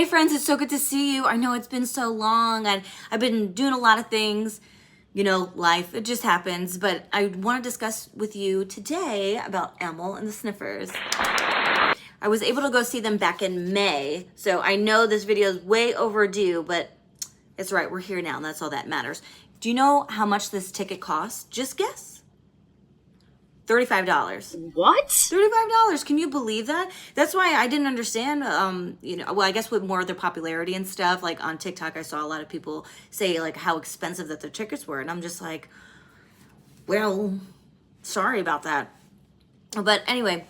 Hey friends, it's so good to see you. I know it's been so long and I've been doing a lot of things. You know, life, it just happens. But I want to discuss with you today about Amyl and the Sniffers. I was able to go see them back in May. So I know this video is way overdue, but it's right. We're here now and that's all that matters. Do you know how much this ticket costs? Just guess. $35. What? $35. Can you believe that? That's why I didn't understand, well, I guess with more of their popularity and stuff, like on TikTok, I saw a lot of people say like how expensive that their tickets were. And I'm just like, well, sorry about that. But anyway,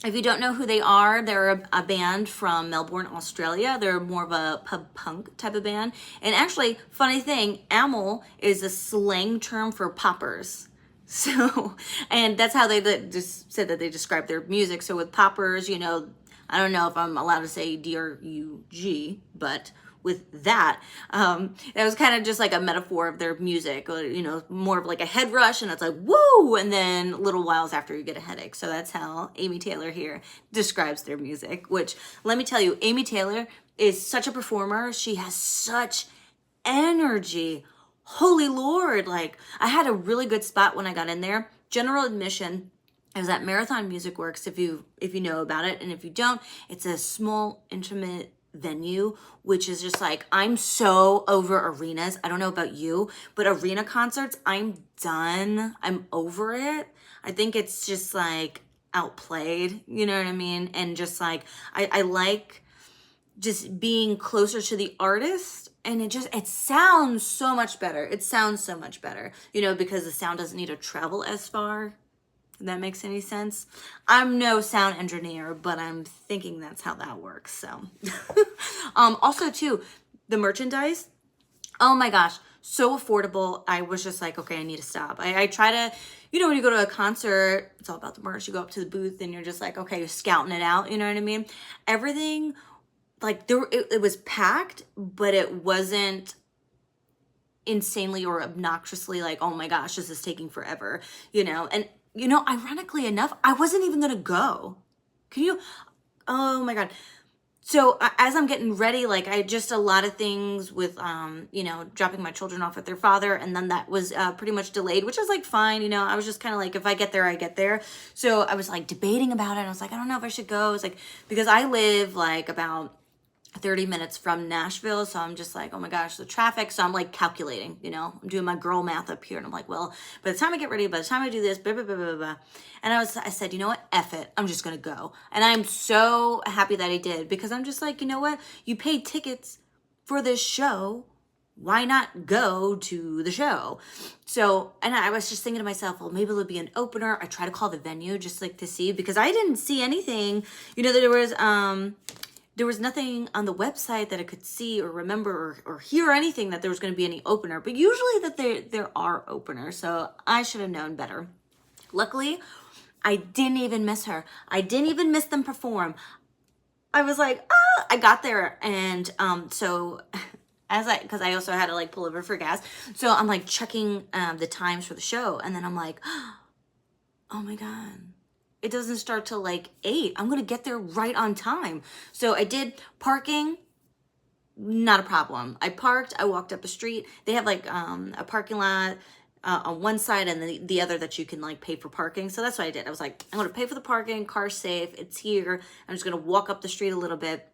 if you don't know who they are, they're a band from Melbourne, Australia. They're more of a pub punk type of band. And actually, funny thing, Amyl is a slang term for poppers. So, and that's how they just said that they describe their music. So with poppers, you know, I don't know if I'm allowed to say D-R-U-G, but with that, it was kind of just like a metaphor of their music, you know, more of like a head rush and it's like, woo! And then little whiles after you get a headache. So that's how Amy Taylor here describes their music, which let me tell you, Amy Taylor is such a performer. She has such energy. Holy Lord, like I had a really good spot when I got in there. General admission. I was at Marathon Music Works, if you know about it, and if you don't, it's a small, intimate venue, which is just like, I'm so over arenas. I don't know about you, but arena concerts, I'm done. I'm over it. I think it's just like outplayed, you know what I mean? And just like, I like just being closer to the artist. And it sounds so much better. It sounds so much better, you know, because the sound doesn't need to travel as far. If that makes any sense. I'm no sound engineer, but I'm thinking that's how that works. So, also too, the merchandise. Oh my gosh, so affordable. I was just like, okay, I need to stop. I try to, you know, when you go to a concert, it's all about the merch. You go up to the booth and you're just like, okay, you're scouting it out. You know what I mean? Everything. Like it was packed, but it wasn't insanely or obnoxiously like, oh my gosh, this is taking forever, you know? And, you know, ironically enough, I wasn't even going to go. Oh my God. So as I'm getting ready, like I just a lot of things with, you know, dropping my children off at their father. And then that was pretty much delayed, which is like fine. You know, I was just kind of like, if I get there, I get there. So I was like debating about it. I was like, I don't know if I should go. It's like, because I live like about 30 minutes from Nashville. So I'm just like, oh my gosh, the traffic. So I'm like calculating, you know, I'm doing my girl math up here. And I'm like, well, by the time I get ready, by the time I do this, blah, blah, blah, blah, blah. And I said, you know what? F it. I'm just going to go. And I'm so happy that I did because I'm just like, you know what? You paid tickets for this show. Why not go to the show? So, and I was just thinking to myself, well, maybe it'll be an opener. I try to call the venue just like to see because I didn't see anything, you know, that there was nothing on the website that I could see or remember or hear anything that there was going to be any opener. But usually that there are openers, so I should have known better. Luckily, I didn't even miss her. I didn't even miss them perform. I was like, I got there, and so because I also had to like pull over for gas, so I'm like checking the times for the show, and then I'm like, oh my God. It doesn't start till like 8. I'm going to get there right on time. So I did parking, not a problem. I parked, I walked up a street. They have like a parking lot on one side and the other that you can like pay for parking. So that's what I did. I was like, I'm going to pay for the parking, car's safe, it's here. I'm just going to walk up the street a little bit.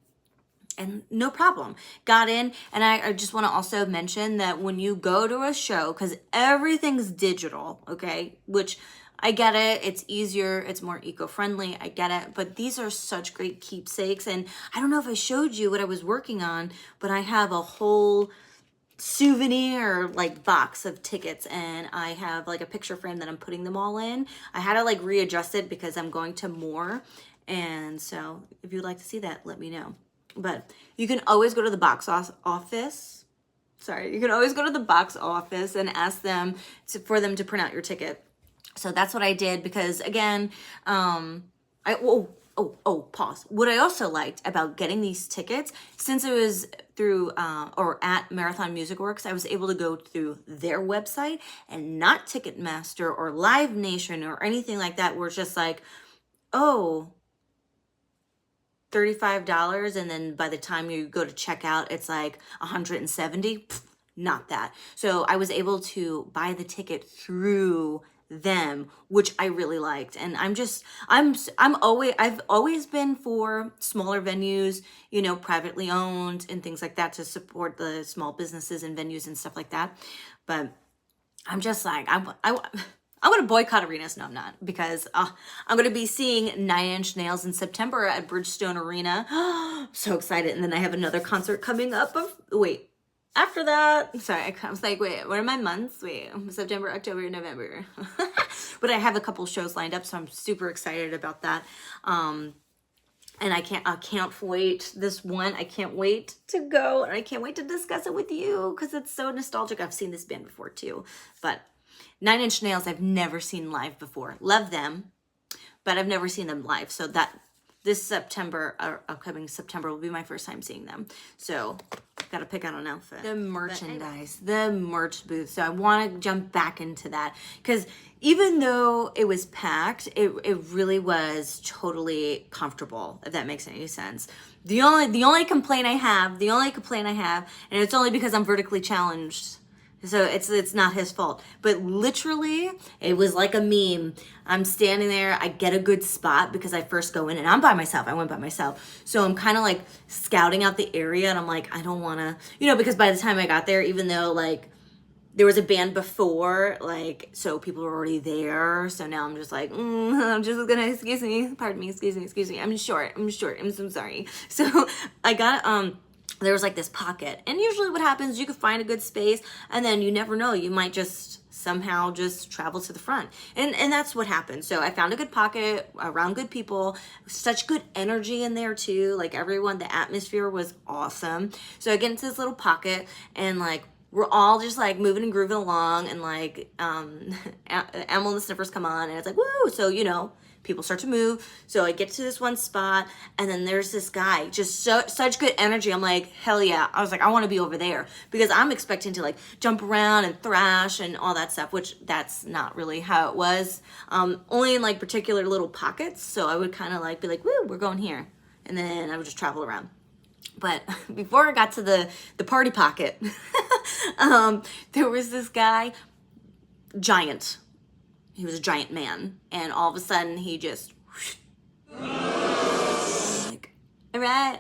And no problem. Got in. And I just want to also mention that when you go to a show, because everything's digital, okay, which I get it. It's easier. It's more eco-friendly. I get it. But these are such great keepsakes. And I don't know if I showed you what I was working on, but I have a whole souvenir like box of tickets and I have like a picture frame that I'm putting them all in. I had to like readjust it because I'm going to more. And so if you'd like to see that, let me know. But you can always go to the box office. Sorry, you can always go to the box office and ask them for them to print out your ticket. So that's what I did because again, pause. What I also liked about getting these tickets, since it was through or at Marathon Music Works, I was able to go through their website and not Ticketmaster or Live Nation or anything like that. Where it's just like, oh, $35, and then by the time you go to checkout, it's like 170. Pfft, not that. So I was able to buy the ticket through them, which I really liked. And I've always been for smaller venues, you know, privately owned and things like that, to support the small businesses and venues and stuff like that. But I'm just like, I'm going to boycott arenas. No, I'm not, because I'm going to be seeing Nine Inch Nails in September at Bridgestone Arena. So excited. And then I have another concert coming up. After that, sorry, I was like, wait, what are my months? Wait, September, October, November. But I have a couple shows lined up, so I'm super excited about that. And I can't wait. This one, I can't wait to go, and I can't wait to discuss it with you, because it's so nostalgic. I've seen this band before too, but Nine Inch Nails I've never seen live before. Love them, but I've never seen them live. So that this September, or upcoming September, will be my first time seeing them. So gotta pick out an outfit. The merchandise, the merch booth. So I want to jump back into that, because even though it was packed, it really was totally comfortable, if that makes any sense. The only complaint I have, and it's only because I'm vertically challenged, so it's not his fault, but literally it was like a meme. I'm standing there, I get a good spot because I first go in, and I'm by myself. I went by myself. So I'm kind of like scouting out the area, and I'm like, I don't want to, you know, because by the time I got there, even though like there was a band before, like, so people were already there. So now I'm just like, I'm just gonna, excuse me, I'm short, I'm so sorry. So I got, there was like this pocket, and usually what happens, you could find a good space, and then you never know, you might just somehow just travel to the front, and that's what happened. So I found a good pocket around good people, such good energy in there too, like everyone, the atmosphere was awesome. So I get into this little pocket, and like we're all just like moving and grooving along, and like Amyl and the Sniffers come on, and it's like, woo. So, you know, people start to move. So I get to this one spot, and then there's this guy, just such good energy. I'm like, hell yeah. I was like, I want to be over there, because I'm expecting to like jump around and thrash and all that stuff, which that's not really how it was. Only in like particular little pockets. So I would kind of like be like, woo, we're going here. And then I would just travel around. But before I got to the party pocket, there was this guy, giant. He was a giant man, and all of a sudden he just, like, all right.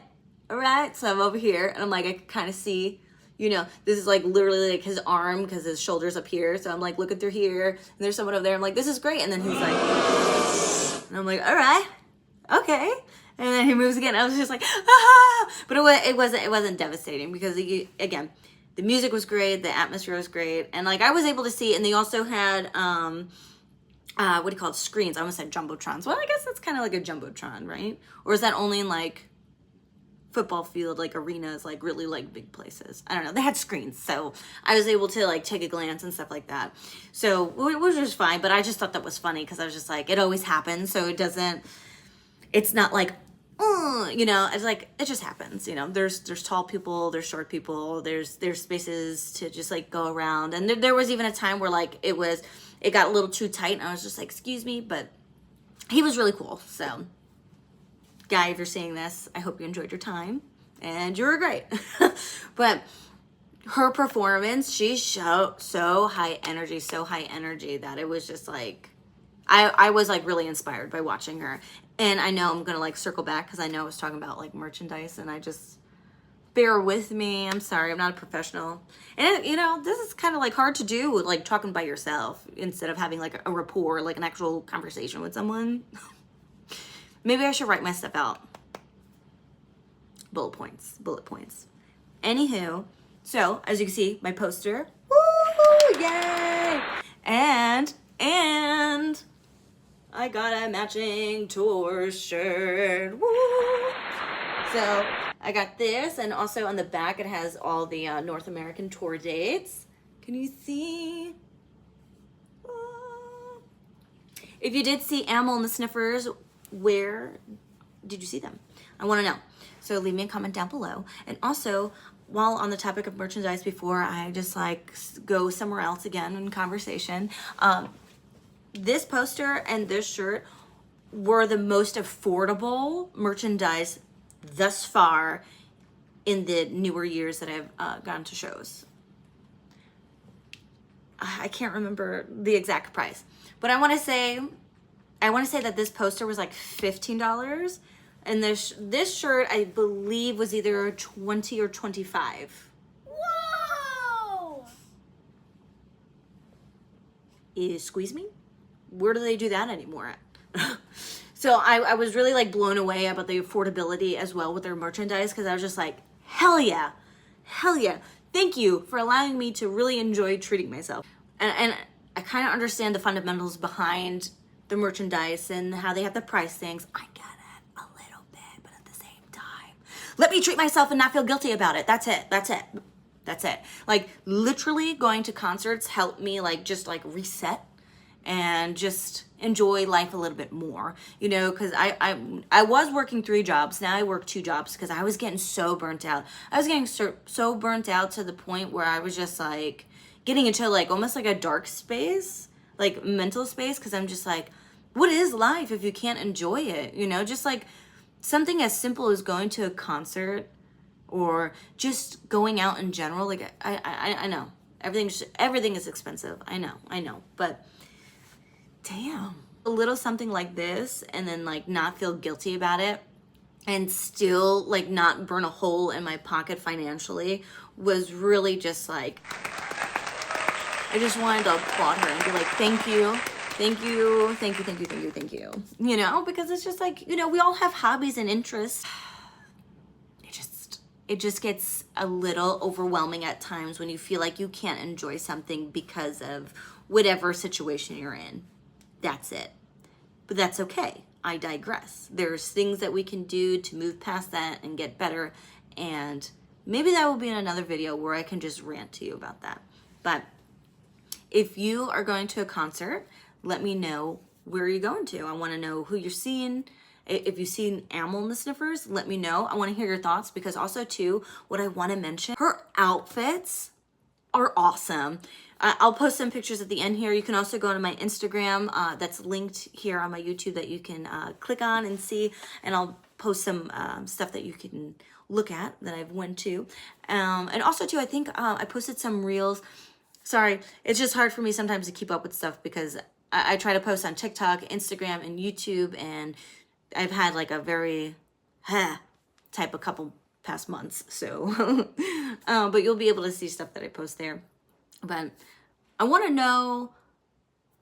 So I'm over here, and I'm like, I can kind of see, you know, this is like literally like his arm, because his shoulder's up here. So I'm like looking through here, and there's someone over there. I'm like, this is great. And then he's like, and I'm like, all right, okay. And then he moves again. I was just like, ah! But it wasn't devastating, because again, the music was great, the atmosphere was great, and like I was able to see. And they also had what do you call it? Screens. I almost said jumbotrons. Well, I guess that's kind of like a jumbotron, right? Or is that only in like football field, like arenas, like really like big places? I don't know. They had screens, so I was able to like take a glance and stuff like that. So which was fine, but I just thought that was funny, because I was just like, it always happens, so it's not like, you know, it's like, it just happens, you know. There's tall people, there's short people, there's spaces to just like go around. And there was even a time where like it got a little too tight, and I was just like, excuse me. But he was really cool. So guy, if you're seeing this, I hope you enjoyed your time, and you were great. But her performance, she showed so high energy that it was just like, I was like really inspired by watching her. And I know I'm gonna like circle back, because I know I was talking about like merchandise, and I just, bear with me. I'm sorry, I'm not a professional. And you know, this is kind of like hard to do, like talking by yourself instead of having like a rapport, like an actual conversation with someone. Maybe I should write my stuff out. Bullet points. Anywho, so as you can see, my poster. Woo! Yay! And I got a matching tour shirt. Woo! So I got this, and also on the back it has all the North American tour dates. Can you see? If you did see Amyl and the Sniffers, where did you see them? I want to know. So leave me a comment down below. And also, while on the topic of merchandise, before I just like go somewhere else again in conversation, this poster and this shirt were the most affordable merchandise thus far in the newer years that I've gone to shows. I can't remember the exact price, but I want to say that this poster was like $15, and this shirt I believe was either 20 or 25. Whoa! Squeeze me? Where do they do that anymore at? So I was really like blown away about the affordability as well with their merchandise, because I was just like, hell yeah. Thank you for allowing me to really enjoy treating myself. And I kind of understand the fundamentals behind the merchandise and how they have to price things. I get it a little bit, but at the same time, let me treat myself and not feel guilty about it. That's it. Like literally going to concerts helped me like just like reset and just enjoy life a little bit more, you know, because I was working 3 jobs. Now I work 2 jobs because I was getting so burnt out. I was getting so burnt out to the point where I was just like getting into like almost like a dark space, like mental space, because I'm just like, what is life if you can't enjoy it? You know, just like something as simple as going to a concert or just going out in general. Like I know everything is expensive. I know, but damn, a little something like this and then like not feel guilty about it and still like not burn a hole in my pocket financially was really just like, I just wanted to applaud her and be like, thank you. You know, because it's just like, you know, we all have hobbies and interests. It just gets a little overwhelming at times when you feel like you can't enjoy something because of whatever situation you're in. That's it. But that's okay. I digress. There's things that we can do to move past that and get better. And maybe that will be in another video where I can just rant to you about that. But if you are going to a concert, let me know where you're going to. I want to know who you're seeing. If you've seen Amyl and the Sniffers, let me know. I want to hear your thoughts, because also too, what I want to mention, her outfits are awesome. I'll post some pictures at the end here. You can also go to my Instagram that's linked here on my YouTube that you can click on and see, and I'll post some stuff that you can look at that I've went to. And also too, I think I posted some reels. Sorry, it's just hard for me sometimes to keep up with stuff because I try to post on TikTok, Instagram, and YouTube, and I've had like a very type of couple past months. So, but you'll be able to see stuff that I post there. But I want to know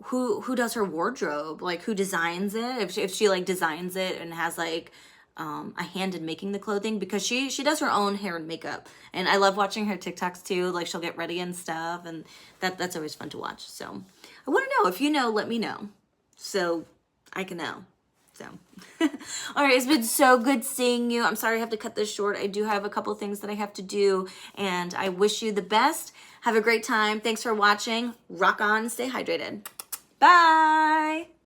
who does her wardrobe, like who designs it, if she like designs it and has like a hand in making the clothing, because she does her own hair and makeup, and I love watching her TikToks too. Like she'll get ready and stuff, and that's always fun to watch. So I want to know, if you know, let me know so I can know. So all right, it's been so good seeing you. I'm sorry I have to cut this short. I do have a couple things that I have to do, and I wish you the best. Have a great time. Thanks for watching. Rock on, stay hydrated. Bye.